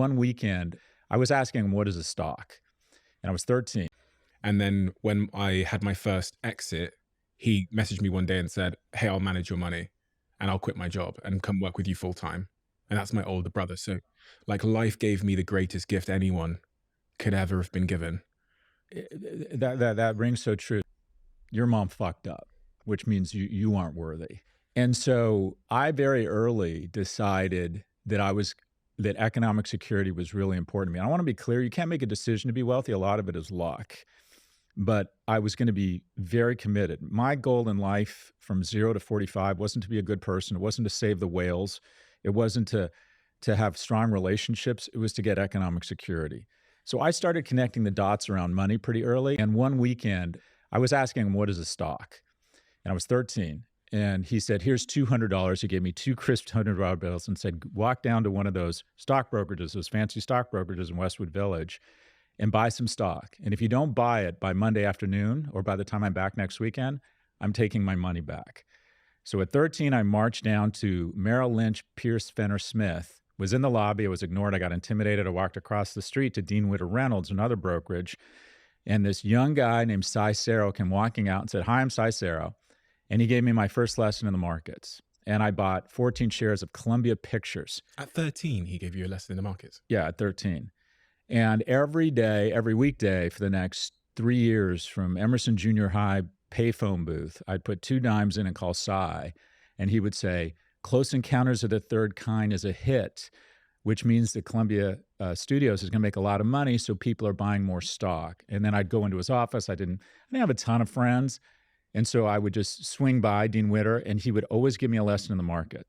one weekend, I was asking him, what is a stock? And I was 13. And then when I had my first exit, he messaged me one day and said, hey, I'll manage your money and I'll quit my job and come work with you full time. And that's my older brother. So like life gave me the greatest gift anyone could ever have been given. That rings so true. Your mom fucked up, which means you aren't worthy. And so I very early decided that economic security was really important to me. And I want to be clear, you can't make a decision to be wealthy. A lot of it is luck. But I was going to be very committed. My goal in life from 0 to 45 wasn't to be a good person. It wasn't to save the whales. It wasn't to have strong relationships. It was to get economic security. So I started connecting the dots around money pretty early. And one weekend, I was asking him, what is a stock? And I was 13. And he said, here's $200. He gave me 2 crisp $100 bills and said, walk down to one of those stock brokerages, those fancy stock brokerages in Westwood Village, and buy some stock. And if you don't buy it by Monday afternoon or by the time I'm back next weekend, I'm taking my money back. So at 13, I marched down to Merrill Lynch, Pierce, Fenner, Smith, was in the lobby. I was ignored. I got intimidated. I walked across the street to Dean Witter Reynolds, another brokerage. And this young guy named Sy Sero came walking out and said, hi, I'm Sy Sero. And he gave me my first lesson in the markets. And I bought 14 shares of Columbia Pictures. At 13, he gave you a lesson in the markets? Yeah, at 13. And every day, every weekday for the next 3 years from Emerson Junior High payphone booth, I'd put 2 dimes in and call Sy. And he would say, Close Encounters of the Third Kind is a hit, which means that Columbia Studios is going to make a lot of money, so people are buying more stock. And then I'd go into his office. I didn't have a ton of friends. And so I would just swing by Dean Witter, and he would always give me a lesson in the markets.